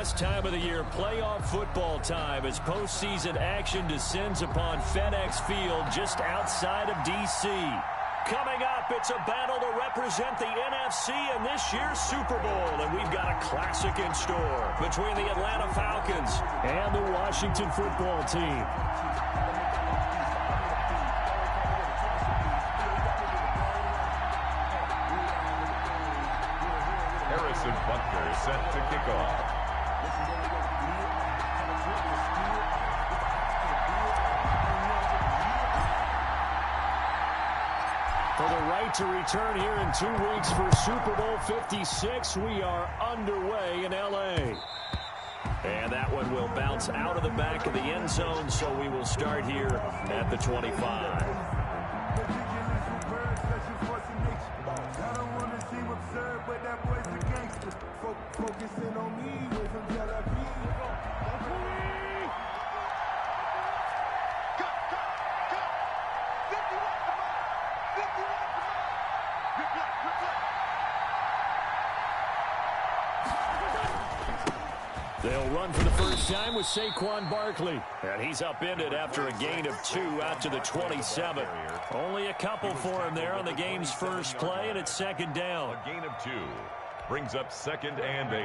best time of the year, playoff football time, as postseason action descends upon FedEx Field just outside of D.C. Coming up, it's a battle to represent the NFC in this year's Super Bowl, and we've got a classic in store between the Atlanta Falcons and the Washington football team. Butker set to kick off. For the right to return here in 2 weeks for Super Bowl 56, we are underway in L.A. And that one will bounce out of the back of the end zone, so we will start here at the 25. Focusing on me with some jealousy. They'll run for the first time with Saquon Barkley. And he's upended after a gain of 2 out to the 27. Only a couple for him there on the game's first play, and it's second down. A gain of 2 brings up 2nd and 8.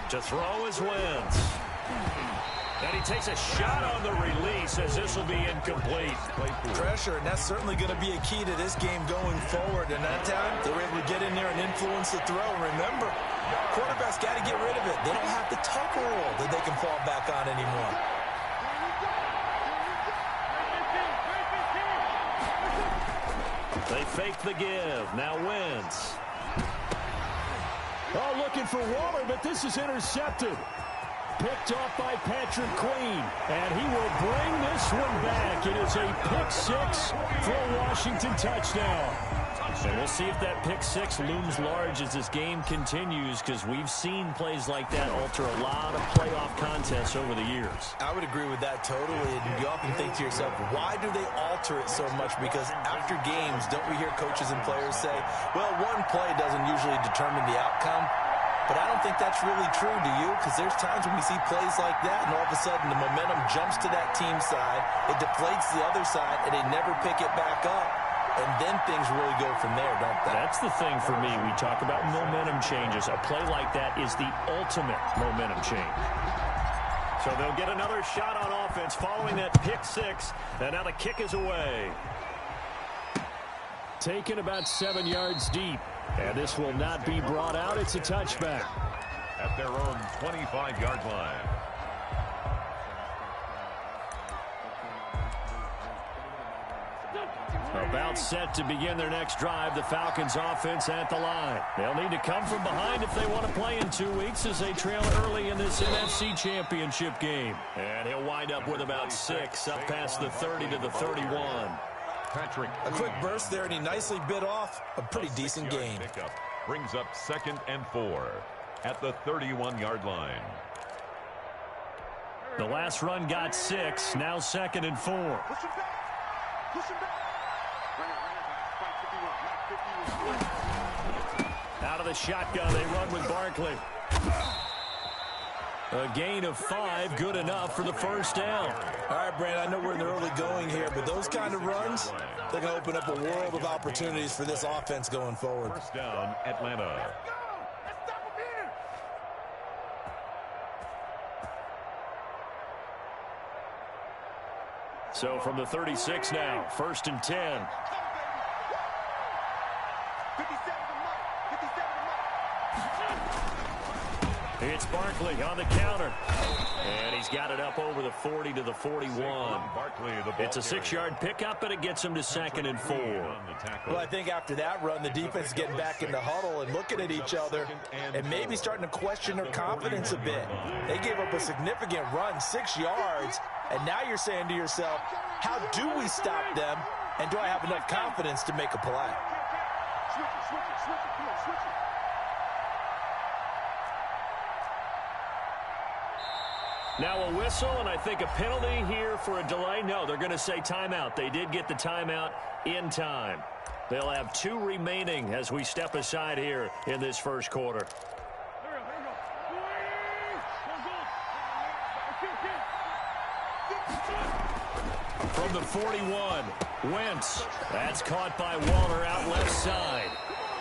To throw is Wentz. And he takes a shot on the release as this will be incomplete. Pressure, and that's certainly going to be a key to this game going forward. And that time, they were able to get in there and influence the throw. Remember, quarterbacks got to get rid of it. They don't have the tuck rule that they can fall back on anymore. They fake the give. Now Wentz. Oh, looking for Waller, but this is intercepted. Picked off by Patrick Queen, and he will bring this one back. It is a pick 6 for a Washington touchdown. And we'll see if that pick 6 looms large as this game continues, because we've seen plays like that alter a lot of playoff contests over the years. I would agree with that totally. And you often think to yourself, why do they alter it so much? Because after games, don't we hear coaches and players say, well, one play doesn't usually determine the outcome? But I don't think that's really true, do you? Because there's times when we see plays like that, and all of a sudden the momentum jumps to that team side, it deflates the other side, and they never pick it back up. And then things really go from there, don't they? That's the thing for me. We talk about momentum changes. A play like that is the ultimate momentum change. So they'll get another shot on offense following that pick 6, and now the kick is away. Taken about 7 yards deep. And this will not be brought out. It's a touchback. At their own 25-yard line. About set to begin their next drive. The Falcons offense at the line. They'll need to come from behind if they want to play in 2 weeks as they trail early in this NFC Championship game. And he'll wind up with about 6 up past the 30 to the 31. Patrick. A quick burst there, and he nicely bit off a pretty decent gain. Pickup brings up 2nd and 4 at the 31-yard line. The last run got 6, now 2nd and 4. Push him back. Push him back. Out of the shotgun, they run with Barkley. A gain of 5, good enough for the first down. All right, Brandon, I know we're in the early going here, but those kind of runs, they're going to open up a world of opportunities for this offense going forward. First down, Atlanta. So from the 36 now, 1st and 10. It's Barkley on the counter. And he's got it up over the 40 to the 41. It's a 6-yard pickup, and it gets him to 2nd and 4. Well, I think after that run, the defense is getting back in the huddle and looking at each other and maybe starting to question their confidence a bit. They gave up a significant run, 6 yards, and now you're saying to yourself, how do we stop them, and do I have enough confidence to make a play? Switch it, come on, switch it. Now a whistle, and I think a penalty here for a delay. No, they're going to say timeout. They did get the timeout in time. They'll have 2 remaining as we step aside here in this first quarter. From the 41, Wentz. That's caught by Waller out left side.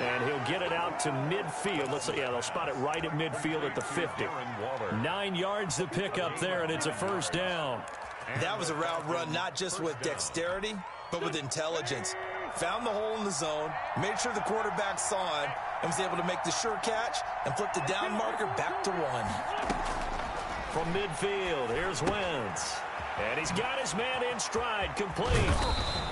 And he'll get it out to midfield. Let's see, yeah, they'll spot it right at midfield at the 50. 9 yards to pick up there, and it's a first down. That was a route run not just with dexterity, but with intelligence. Found the hole in the zone, made sure the quarterback saw him, and was able to make the sure catch and flip the down marker back to 1. From midfield, here's Wentz. And he's got his man in stride, complete.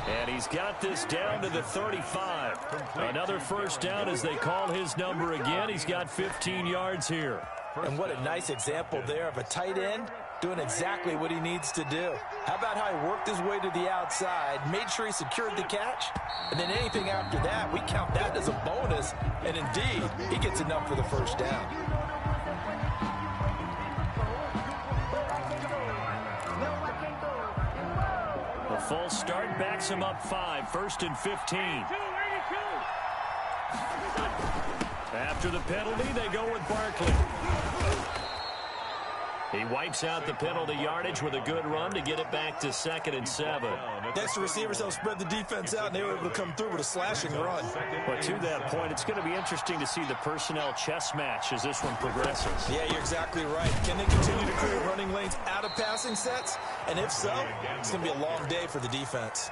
And he's got this down to the 35. Another first down as they call his number again. He's got 15 yards here. And what a nice example there of a tight end doing exactly what he needs to do. How about how he worked his way to the outside, made sure he secured the catch, and then anything after that, we count that as a bonus. And indeed, he gets enough for the first down. A full start backs him up 5, 1st and 15. After the penalty, they go with Barkley. He wipes out the penalty yardage with a good run to get it back to 2nd and 7. Next, the receivers help spread the defense out, and they were able to come through with a slashing run. But to that point, it's going to be interesting to see the personnel chess match as this one progresses. Yeah, you're exactly right. Can they continue to create running lanes out of passing sets? And if so, it's going to be a long day for the defense.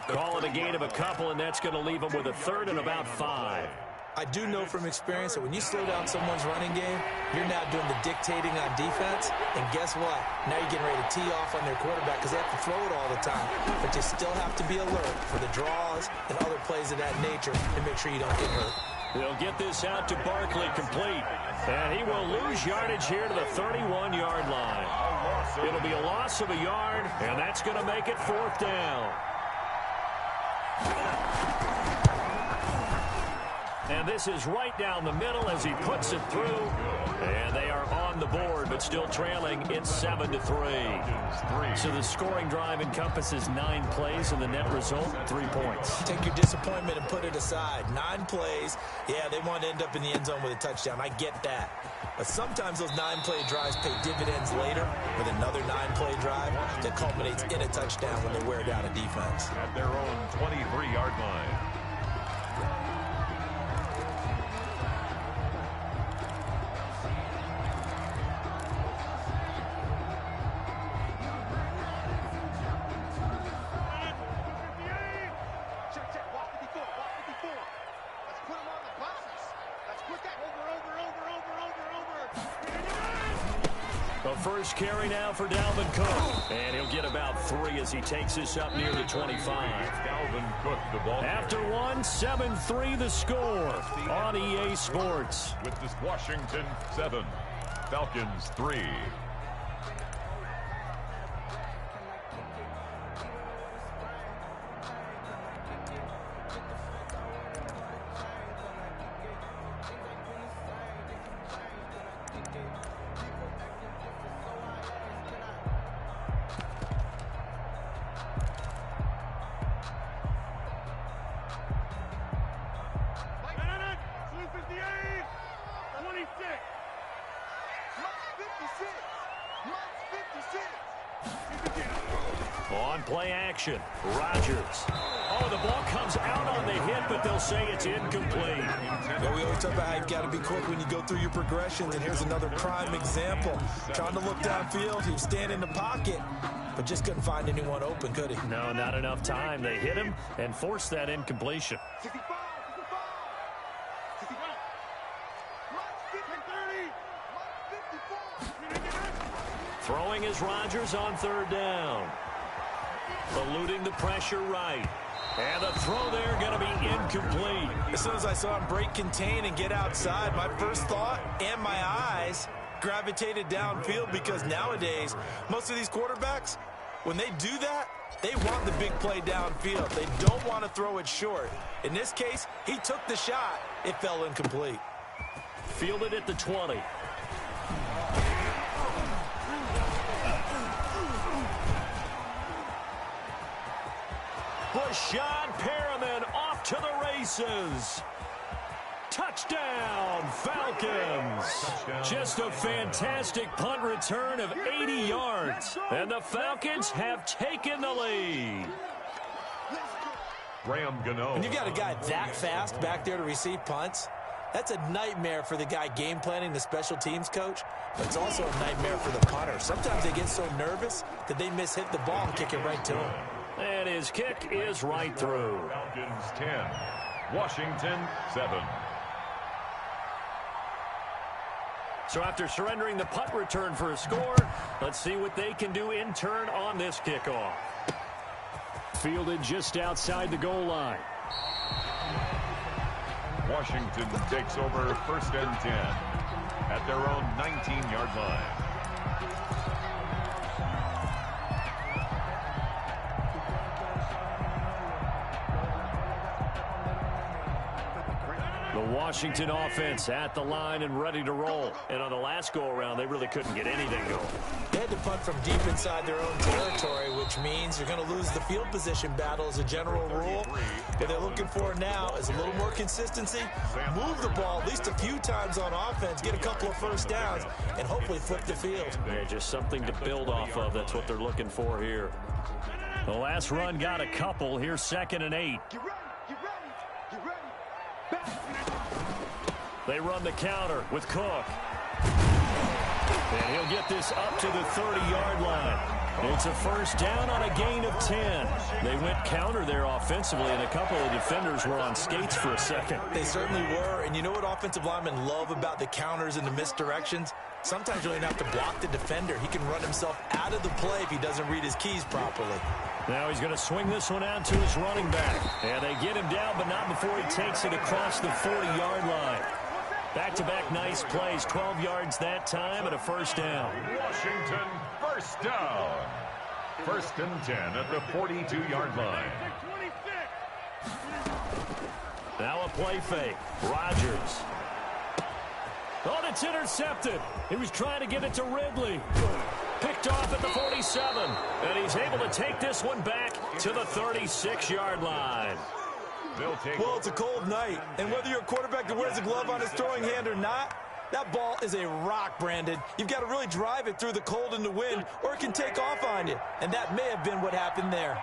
Call it a gain of a couple, and that's going to leave them with a 3rd and about 5. I do know from experience that when you slow down someone's running game, you're now doing the dictating on defense. And guess what? Now you're getting ready to tee off on their quarterback because they have to throw it all the time. But you still have to be alert for the draws and other plays of that nature to make sure you don't get hurt. They'll get this out to Barkley, complete. And he will lose yardage here to the 31-yard line. It'll be a loss of a yard, and that's going to make it 4th down. And this is right down the middle as he puts it through. And they are on the board, but still trailing. It's 7-3. So the scoring drive encompasses 9 plays, and the net result, 3 points. Take your disappointment and put it aside. 9 plays. Yeah, they want to end up in the end zone with a touchdown. I get that. But sometimes those 9-play drives pay dividends later with another 9-play drive that culminates in a touchdown when they wear down a defense. At their own 23-yard line. First carry now for Dalvin Cook. And he'll get about 3 as he takes this up near the 25. Dalvin Cook, the ball. After 1, 7-3 the score on EA Sports. With this Washington 7, Falcons 3. On play action, Rodgers. Oh, the ball comes out on the hit, but they'll say it's incomplete. Yeah, we always talk about how you've got to be quick when you go through your progressions, and here's another prime example. Trying to look downfield, he was standing in the pocket, but just couldn't find anyone open, could he? No, not enough time. They hit him and forced that incompletion. Throwing is Rodgers on 3rd down. Eluding the pressure right. And the throw there going to be incomplete. As soon as I saw him break contain and get outside, my first thought and my eyes gravitated downfield because nowadays, most of these quarterbacks, when they do that, they want the big play downfield. They don't want to throw it short. In this case, he took the shot. It fell incomplete. Fielded at the 20. Rashad Perriman off to the races. Touchdown, Falcons. Just a fantastic punt return of 80 yards. And the Falcons have taken the lead. When you've got a guy that fast back there to receive punts, that's a nightmare for the guy game planning, the special teams coach, but it's also a nightmare for the punter. Sometimes they get so nervous that they mishit the ball and kick it right to him. And his kick is right through. Falcons 10, Washington 7. So after surrendering the punt return for a score, let's see what they can do in turn on this kickoff. Fielded just outside the goal line. Washington takes over 1st and 10 at their own 19-yard line. The Washington offense at the line and ready to roll. And on the last go-around, they really couldn't get anything going. They had to punt from deep inside their own territory, which means you're going to lose the field position battle as a general rule. What they're looking for now is a little more consistency, move the ball at least a few times on offense, get a couple of first downs, and hopefully flip the field. Yeah, just something to build off of. That's what they're looking for here. The last run got a couple. Here's 2nd and 8. They run the counter with Cook. And he'll get this up to the 30-yard line. It's a first down on a gain of 10. They went counter there offensively, and a couple of defenders were on skates for a second. They certainly were, and you know what offensive linemen love about the counters and the misdirections? Sometimes you don't even have to block the defender. He can run himself out of the play if he doesn't read his keys properly. Now he's going to swing this one out to his running back. And they get him down, but not before he takes it across the 40-yard line. Back-to-back nice plays, 12 yards that time and a first down. Washington, first down. 1st and 10 at the 42-yard line. Now a play fake. Rodgers. Oh, and it's intercepted. He was trying to get it to Ridley. Picked off at the 47. And he's able to take this one back to the 36-yard line. Well, it's a cold night, and whether you're a quarterback that wears a glove on his throwing hand or not, that ball is a rock, Brandon. You've got to really drive it through the cold and the wind, or it can take off on you, and that may have been what happened there.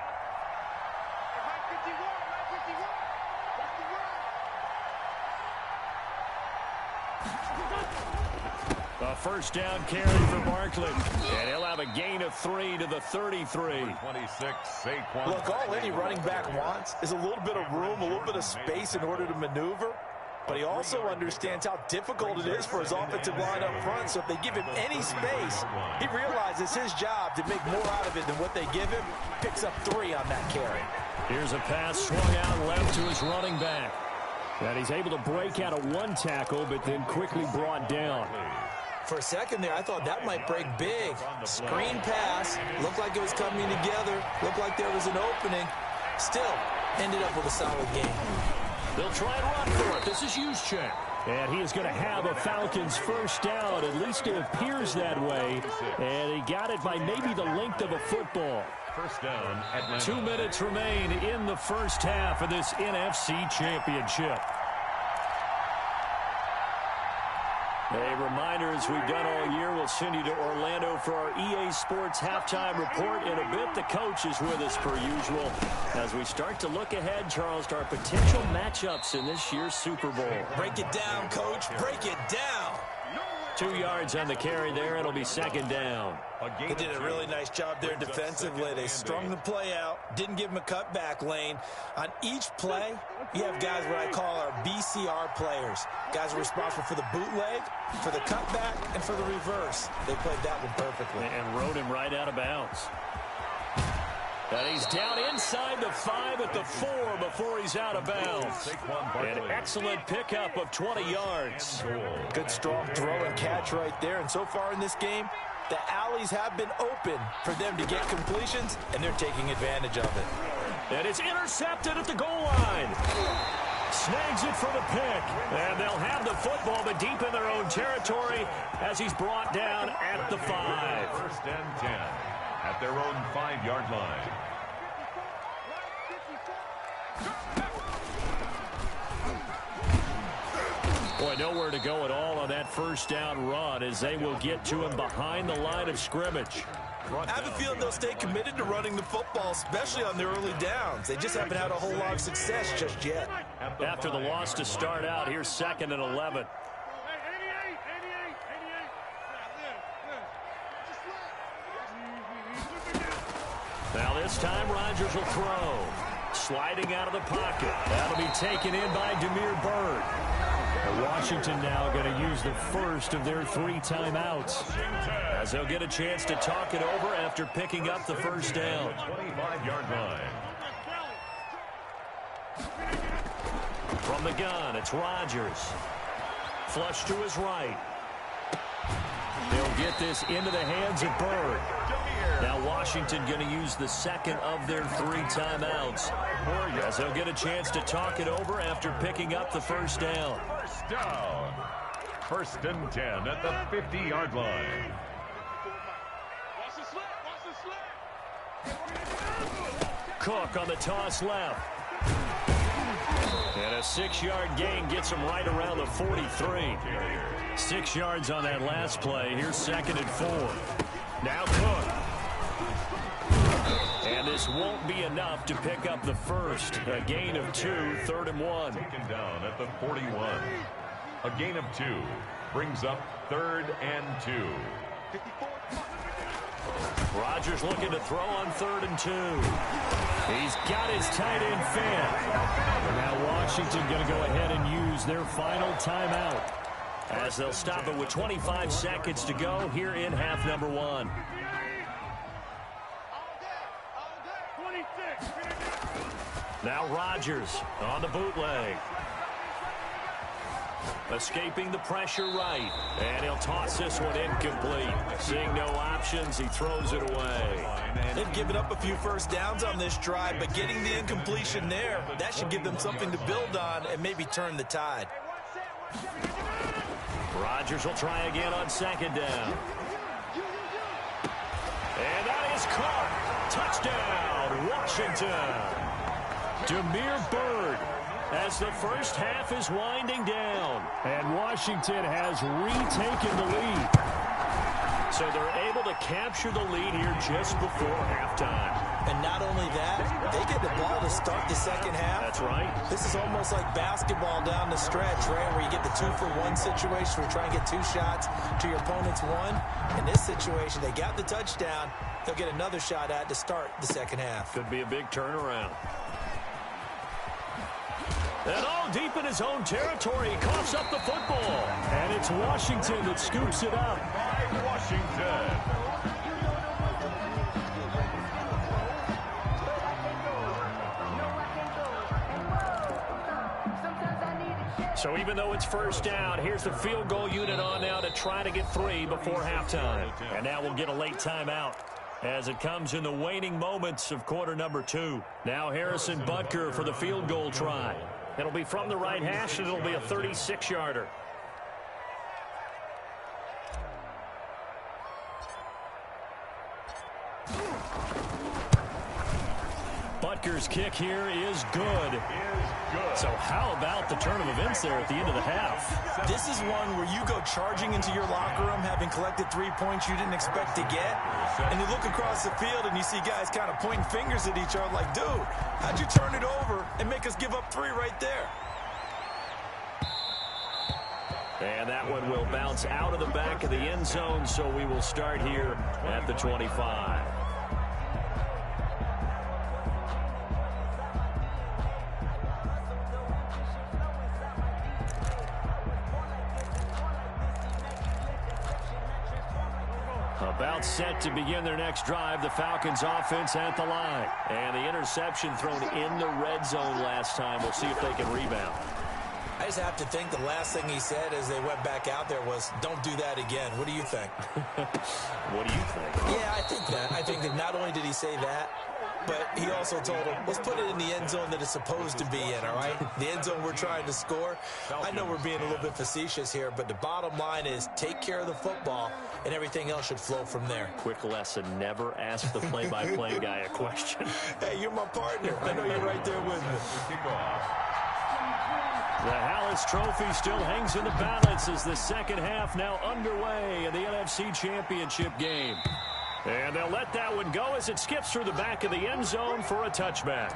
A first down carry for Barkley. And he'll have a gain of 3 to the 33. 26, Saquon. Look, all any running back wants is a little bit of room, a little bit of space in order to maneuver. But he also understands how difficult it is for his offensive line up front. So if they give him any space, he realizes his job to make more out of it than what they give him. Picks up 3 on that carry. Here's a pass swung out left to his running back. And he's able to break out of one tackle, but then quickly brought down. For a second there, I thought that might break big. Screen pass, looked like it was coming together, looked like there was an opening. Still, ended up with a solid game. They'll try and run for it. This is Juszczyk. And he is going to have a Falcons first down. At least it appears that way. And he got it by maybe the length of a football. First down, Atlanta. 2 minutes remain in the first half of this NFC Championship. A reminder, as we've done all year, we'll send you to Orlando for our EA Sports halftime report. In a bit, the coach is with us per usual as we start to look ahead, Charles, to our potential matchups in this year's Super Bowl. Break it down, Coach. Break it down. 2 yards on the carry there. It'll be second down. They did a really nice job there defensively. They strung the play out, didn't give him a cutback lane. On each play, you have guys what I call our BCR players. Guys are responsible for the bootleg, for the cutback, and for the reverse. They played that one perfectly. And rode him right out of bounds. And he's down inside the 5 at the 4 before he's out of bounds. An excellent pickup of 20 yards. Good strong throw and catch right there. And so far in this game, the alleys have been open for them to get completions, and they're taking advantage of it. And it's intercepted at the goal line. Snags it for the pick. And they'll have the football, but deep in their own territory as he's brought down at the 5. First and 10 at their own 5-yard line. nowhere to go at all on that first down run as they will get to him behind the line of scrimmage. I have a feeling they'll stay committed to running the football, especially on the early downs. They just haven't had a whole lot of success just yet. After the loss to start out, here's 2nd and 11. Now this time, Rodgers will throw. Sliding out of the pocket. That'll be taken in by Demir Byrd. Washington now going to use the first of their 3 timeouts, as they'll get a chance to talk it over after picking up the first down. 25-yard line. From the gun, it's Rodgers. Flush to his right. They'll get this into the hands of Byrd. Now Washington going to use the 2nd of their 3 timeouts, as they'll get a chance to talk it over after picking up the first down. First down. 1st and 10 at the 50-yard line. Cook on the toss left. And a 6-yard gain gets him right around the 43. 6 yards on that last play. Here's 2nd and 4. Now Cook. And this won't be enough to pick up the first. A gain of 2, 3rd and 1. Taken down at the 41. A gain of 2 brings up 3rd and 2. Rodgers looking to throw on 3rd and 2. He's got his tight end fan. Now Washington going to go ahead and use their final timeout, as they'll stop it with 25 seconds to go here in half number 1. Now Rodgers on the bootleg. Escaping the pressure right. And he'll toss this one incomplete. Seeing no options, he throws it away. They've given up a few first downs on this drive, but getting the incompletion there, that should give them something to build on and maybe turn the tide. Rodgers will try again on 2nd down. And that is caught. Touchdown, Washington. Demir Byrd, as the first half is winding down, and Washington has retaken the lead. So they're able to capture the lead here just before halftime. And not only that, they get the ball to start the 2nd half. That's right. This is almost like basketball down the stretch, right, where you get the 2-for-1 situation where you try and get 2 shots to your opponent's 1. In this situation, they got the touchdown. They'll get another shot at to start the 2nd half. Could be a big turnaround. And all deep in his own territory, he coughs up the football. And it's Washington that scoops it up. Washington. So even though it's first down, here's the field goal unit on now to try to get 3 before halftime. And now we'll get a late timeout as it comes in the waning moments of quarter number 2. Now Harrison Butker for the field goal try. It'll be from the right hash, and it'll be a 36-yarder. Butker's kick here is good. So how about the turn of events there at the end of the half? This is one where you go charging into your locker room having collected 3 points you didn't expect to get, and you look across the field and you see guys kind of pointing fingers at each other like, dude, how'd you turn it over and make us give up 3 right there? And that one will bounce out of the back of the end zone, so we will start here at the 25. About set to begin their next drive, the Falcons offense at the line. And the interception thrown in the red zone last time. We'll see if they can rebound. I just have to think the last thing he said as they went back out there was, don't do that again. What do you think? What do you think? Yeah, I think that. I think that not only did he say that, but he also told him, let's put it in the end zone that it's supposed to be in, all right? The end zone we're trying to score. I know we're being a little bit facetious here, but the bottom line is take care of the football, and everything else should flow from there. Quick lesson, never ask the play-by-play guy a question. Hey, you're my partner. I know you're right there with me. The Hallis Trophy still hangs in the balance as the second half now underway in the NFC Championship game. And they'll let that one go as it skips through the back of the end zone for a touchback.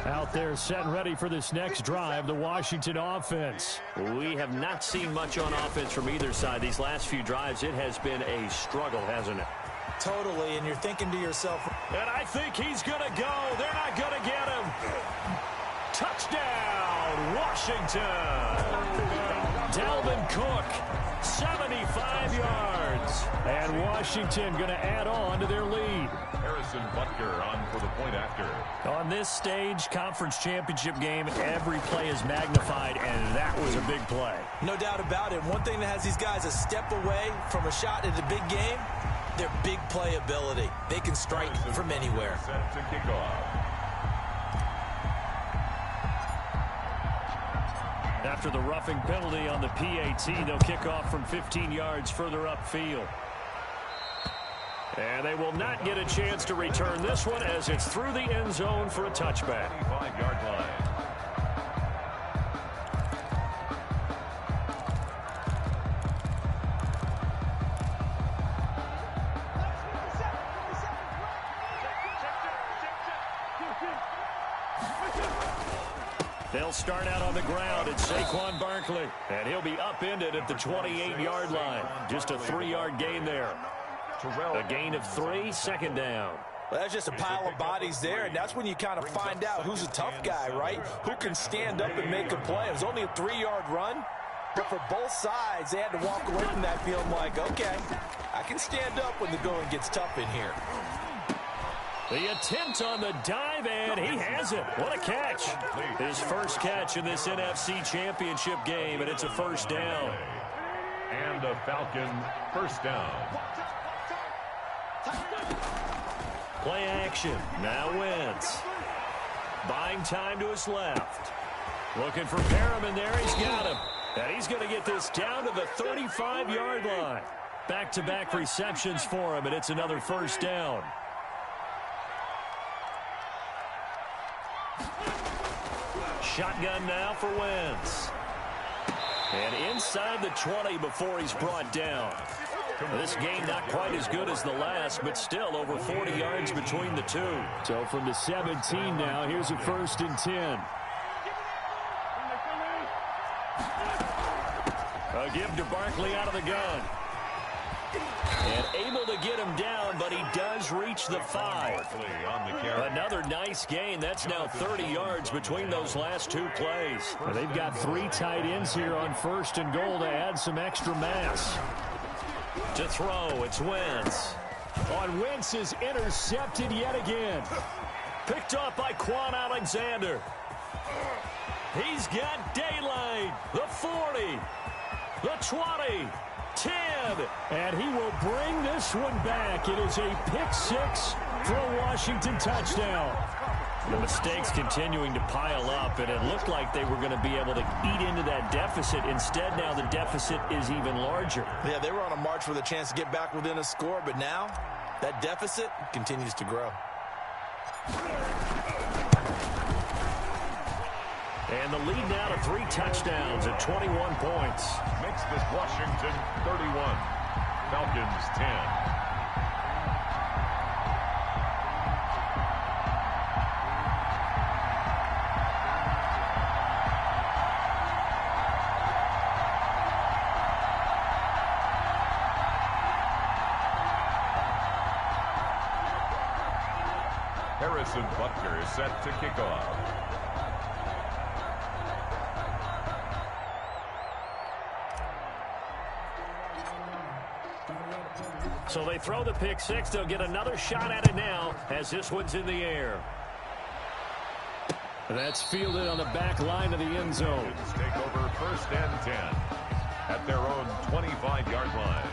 Out there set and ready for this next drive, the Washington offense. We have not seen much on offense from either side. These last few drives, it has been a struggle, hasn't it? Totally, and you're thinking to yourself, and I think he's going to go. They're not going to get him. Touchdown, Washington. Dalvin Cook, 75 yards. And Washington going to add on to their lead. Harrison Butker on for the point after. On this stage, conference championship game, every play is magnified, and that was a big play. No doubt about it. One thing that has these guys a step away from a shot at the big game, their big play ability. They can strike from anywhere. Set to kick off. After the roughing penalty on the PAT, they'll kick off from 15 yards further upfield. And they will not get a chance to return this one as it's through the end zone for a touchback. 25-yard line. They'll start out on the ground. It's Saquon Barkley, and he'll be upended at the 28-yard line. Just a 3-yard gain there. A gain of 3, second down. Well, that's just a pile of bodies there, and that's when you kind of find out who's a tough guy, right? Who can stand up and make a play. It was only a 3-yard run, but for both sides, they had to walk away from that feeling like, okay, I can stand up when the going gets tough in here. The attempt on the dive, and he has it. What a catch. His first catch in this NFC Championship game, and it's a first down. And a Falcon first down. Play action. Now Wentz. Buying time to his left. Looking for Perriman there. He's got him. And he's going to get this down to the 35-yard line. Back-to-back receptions for him, and it's another first down. Shotgun now for Wentz. And inside the 20 before he's brought down. This game not quite as good as the last, but still over 40 yards between the two. So from the 17 now, here's a 1st and 10. A give to Barkley out of the gun. And able to get him down, but he does reach the 5. Another nice gain. That's now 30 yards between those last two plays. Well, they've got 3 tight ends here on 1st and goal to add some extra mass. To throw, it's Wentz. On Wentz is intercepted yet again. Picked up by Quan Alexander. He's got daylight. The 40. The 20. 10. And he will bring this one back. It is a pick-6 for a Washington touchdown. The mistakes continuing to pile up, and it looked like they were going to be able to eat into that deficit. Instead, now the deficit is even larger. Yeah, they were on a march with a chance to get back within a score, but now that deficit continues to grow. And the lead now to 3 touchdowns at 21 points. Makes this Washington 31. Falcons 10. Harrison Butker is set to kick off. So they throw the pick-6. They'll get another shot at it now as this one's in the air. That's fielded on the back line of the end zone. Take over 1st and 10 at their own 25-yard line.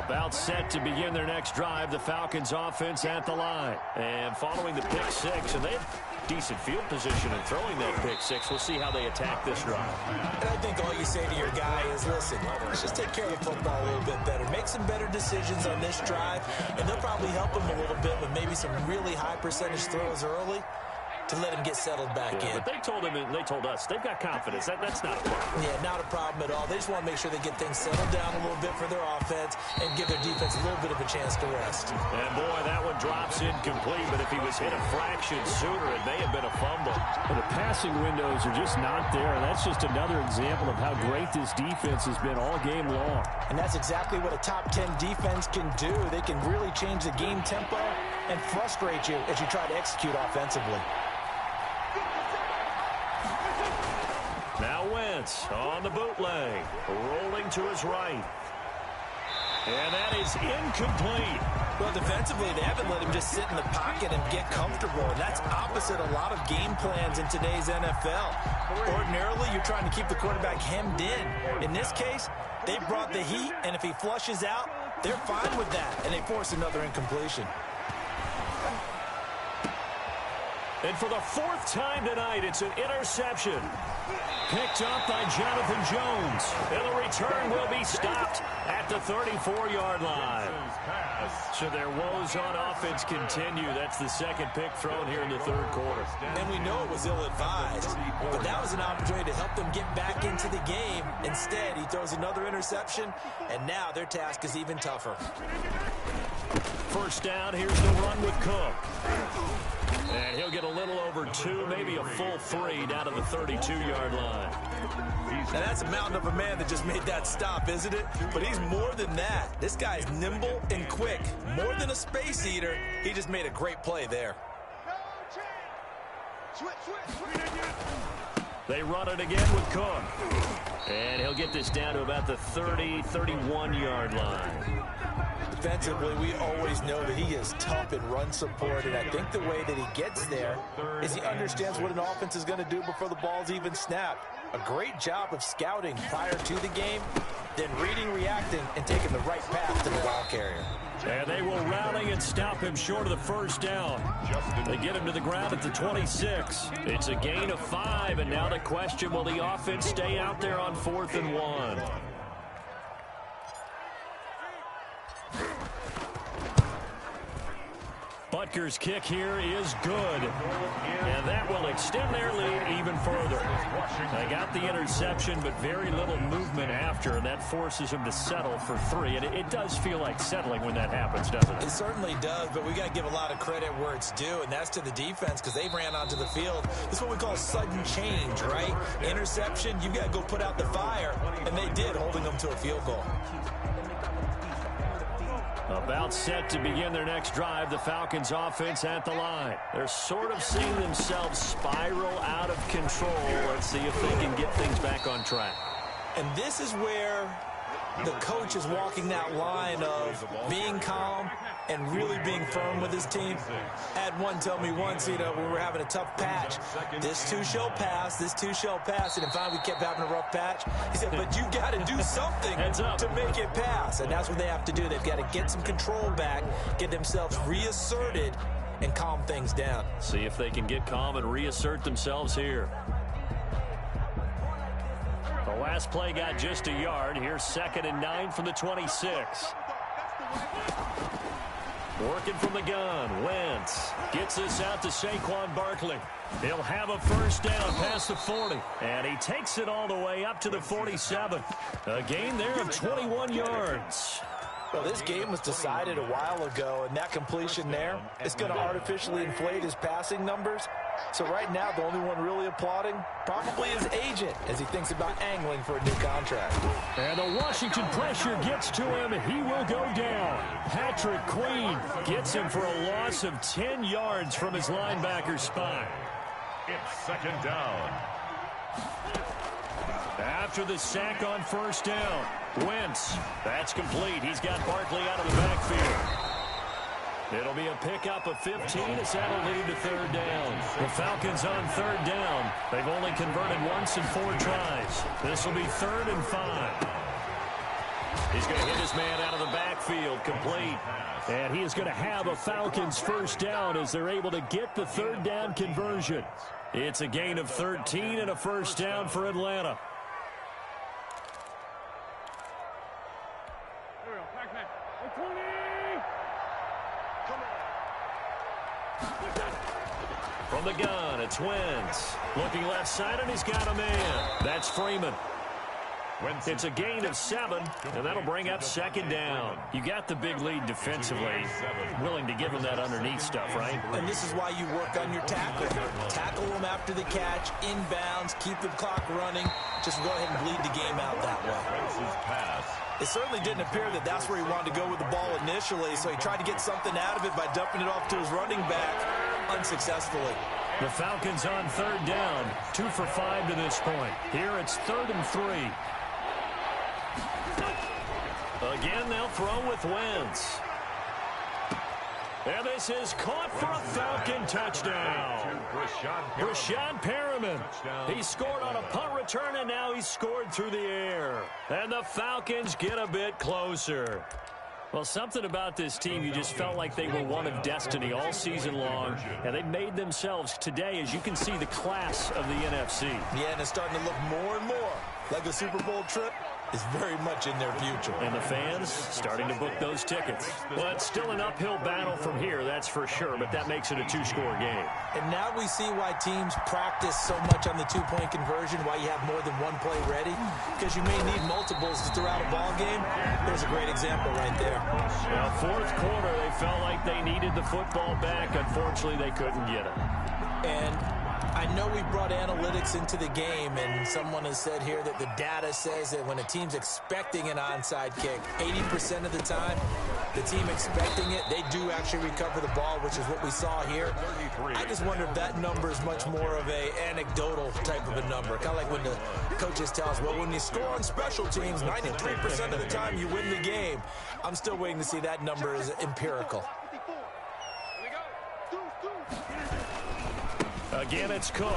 About set to begin their next drive, the Falcons offense at the line. And following the pick six, and they have decent field position in throwing that pick six. We'll see how they attack this drive. And I think all you say to your guy is, listen, let's just take care of the football a little bit better. Make some better decisions on this drive, and they'll probably help him a little bit with maybe some really high percentage throws early to let him get settled back in. But they told him, and they told us, they've got confidence. That's not a problem. Yeah, not a problem at all. They just want to make sure they get things settled down a little bit for their offense and give their defense a little bit of a chance to rest. And, boy, that one drops incomplete, but if he was hit a fraction sooner, it may have been a fumble. Well, the passing windows are just not there, and that's just another example of how great this defense has been all game long. And that's exactly what a top 10 defense can do. They can really change the game tempo and frustrate you as you try to execute offensively. Now Wentz on the bootleg, rolling to his right. And that is incomplete. Well, defensively, they haven't let him just sit in the pocket and get comfortable. And that's opposite a lot of game plans in today's NFL. Ordinarily, you're trying to keep the quarterback hemmed in. In this case, they brought the heat, and if he flushes out, they're fine with that. And they force another incompletion. And for the fourth time tonight, it's an interception. Picked up by Jonathan Jones. And the return will be stopped at the 34-yard line. So their woes on offense continue. That's the second pick thrown here in the third quarter. And we know it was ill-advised. But that was an opportunity to help them get back into the game. Instead, he throws another interception. And now their task is even tougher. First down, here's the run with Cook. And he'll get a little over 2, maybe a full 3 down to the 32-yard line. Now that's a mountain of a man that just made that stop, isn't it? But he's more than that. This guy's nimble and quick. More than a space eater, he just made a great play there. They run it again with Cook. And he'll get this down to about the 30, 31-yard line. Defensively, we always know that he is tough in run support, and I think the way that he gets there is he understands what an offense is going to do before the ball's even snapped. A great job of scouting prior to the game, then reading, reacting, and taking the right path to the ball carrier. And they will rally and stop him short of the first down. They get him to the ground at the 26. It's a gain of 5, and now the question, will the offense stay out there on 4th and 1? Butker's kick here is good. And that will extend their lead even further. They got the interception, but very little movement after, and that forces them to settle for 3. And it does feel like settling when that happens, doesn't it? It certainly does, but we got to give a lot of credit where it's due, and that's to the defense because they ran onto the field. This is what we call sudden change, right? Interception, you got to go put out the fire, and they did, holding them to a field goal. About set to begin their next drive, the Falcons offense at the line. They're sort of seeing themselves spiral out of control. Let's see if they can get things back on track. And this is where the coach is walking that line of being calm and really being firm with his team. I had one tell me once, when we were having a tough patch, this too shall pass, this too shall pass, and finally we kept having a rough patch. He said, but you got to do something to make it pass, and that's what they have to do. They've got to get some control back, get themselves reasserted, and calm things down. See if they can get calm and reassert themselves here. The last play got just a yard. Here's 2nd and 9 from the 26. Working from the gun, Wentz gets this out to Saquon Barkley. He'll have a first down past the 40, and he takes it all the way up to the 47. A gain there of 21 yards. Well, this game was decided a while ago, and that completion there is going to artificially inflate his passing numbers. So right now, the only one really applauding probably his agent as he thinks about angling for a new contract. And the Washington pressure gets to him, and he will go down. Patrick Queen gets him for a loss of 10 yards from his linebacker spot. It's 2nd down. After the sack on first down, Wentz, that's complete. He's got Barkley out of the backfield. It'll be a pickup of 15 as that'll lead to 3rd down. The Falcons on 3rd down. They've only converted once in 4 tries. This will be 3rd and 5. He's going to hit his man out of the backfield, complete. And he is going to have a Falcons first down as they're able to get the third down conversion. It's a gain of 13 and a first down for Atlanta. From the gun, it's Wentz. Looking left side, and he's got a man. That's Freeman. It's a gain of 7, and that'll bring up second down. You got the big lead defensively. Willing to give him that underneath stuff, right? And this is why you work on your tackle. Tackle them after the catch, inbounds, keep the clock running. Just go ahead and bleed the game out that way. It certainly didn't appear that that's where he wanted to go with the ball initially, so he tried to get something out of it by dumping it off to his running back unsuccessfully. The Falcons on third down, 2 for 5 to this point. Here it's 3rd and 3. Again, they'll throw with Wentz. And this is caught for a Falcon touchdown. Brashad Perriman. He scored on a punt return, and now he's scored through the air. And the Falcons get a bit closer. Well, something about this team, you just felt like they were one of destiny all season long, and they made themselves today, as you can see, the class of the NFC. Yeah, and it's starting to look more and more like a Super Bowl trip is very much in their future. And the fans starting to book those tickets. Well, it's still an uphill battle from here, that's for sure, but that makes it a 2-score game. And now we see why teams practice so much on the 2-point conversion, why you have more than one play ready, because you may need multiples to throw out a ball game. There's a great example right there. Well, fourth quarter, they felt like they needed the football back. Unfortunately, they couldn't get it. And I know we brought analytics into the game, and someone has said here that the data says that when a team's expecting an onside kick, 80% of the time, the team expecting it, they do actually recover the ball, which is what we saw here. I just wonder if that number is much more of a anecdotal type of a number. Kind of like when the coaches tell us, well, when you score on special teams, 93% of the time you win the game. I'm still waiting to see that number is empirical. Again, it's Cook.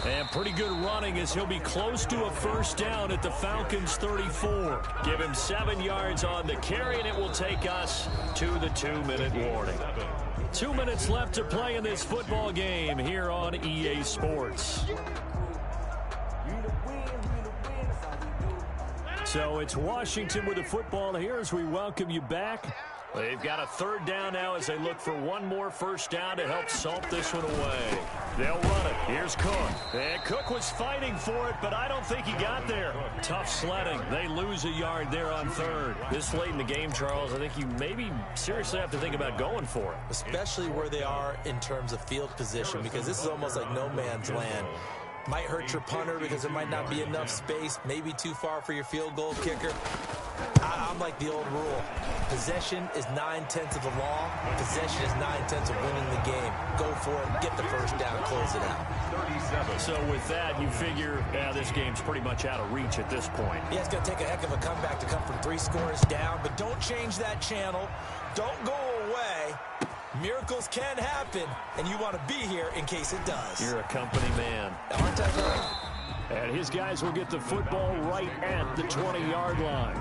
And pretty good running as he'll be close to a first down at the Falcons' 34. Give him 7 yards on the carry, and it will take us to the 2-minute warning. 2 minutes left to play in this football game here on EA Sports. So it's Washington with the football here as we welcome you back. They've got a third down now as they look for one more first down to help salt this one away. They'll run it. Here's Cook. And Cook was fighting for it, but I don't think he got there. Tough sledding. They lose a yard there on third. This late in the game, Charles, I think you maybe seriously have to think about going for it. Especially where they are in terms of field position, because this is almost like no man's land. Might hurt your punter because there might not be enough space, maybe too far for your field goal kicker. I'm like the old rule. Possession is 9/10 of the law. Possession is 9/10 of winning the game. Go for it, get the first down, close it out. 37. So with that, you figure, this game's pretty much out of reach at this point. Yeah, it's going to take a heck of a comeback to come from 3 scores down, but don't change that channel. Don't go away. Miracles can happen, and you want to be here in case it does. You're a company man. Aren't I right? And his guys will get the football right at the 20-yard line.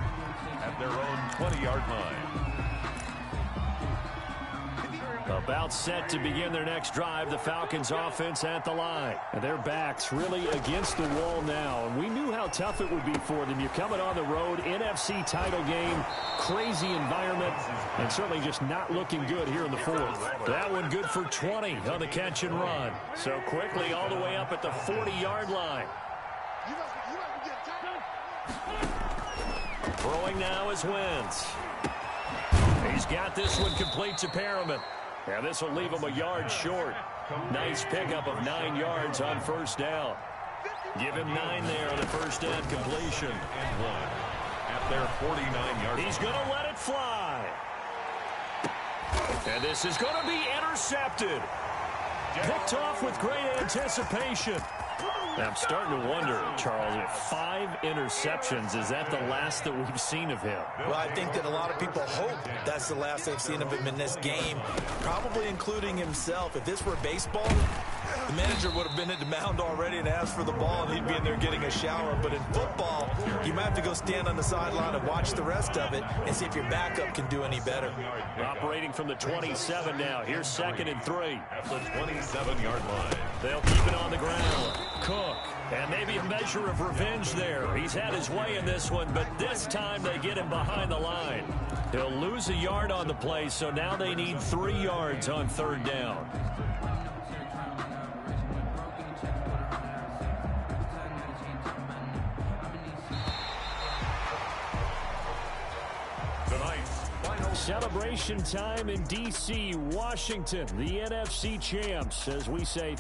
At their own 20-yard line. About set to begin their next drive, the Falcons offense at the line. And their backs really against the wall now. And we knew how tough it would be for them. You're coming on the road, NFC title game, crazy environment, and certainly just not looking good here in the fourth. That one good for 20 on the catch and run. So quickly all the way up at the 40-yard line. Throwing now is Wentz. He's got this one complete to Perriman. And this will leave him a yard short. Nice pickup of 9 yards on first down. Give him 9 there on the first down completion. And 1 at their 49-yard line. He's going to let it fly. And this is going to be intercepted. Picked off with great anticipation. I'm starting to wonder, Charles, if 5 interceptions, is that the last that we've seen of him? Well, I think that a lot of people hope that's the last they've seen of him in this game, probably including himself. If this were baseball, The manager would have been at the mound already and asked for the ball, and he'd be in there getting a shower. But in football, you might have to go stand on the sideline and watch the rest of it and see if your backup can do any better. Operating from the 27 now. Here's 2nd and 3. At the 27-yard line. They'll keep it on the ground. Cook. And maybe a measure of revenge there. He's had his way in this one, but this time they get him behind the line. He'll lose a yard on the play, so now they need 3 yards on 3rd down. Celebration time in D.C., Washington, the NFC champs, as we say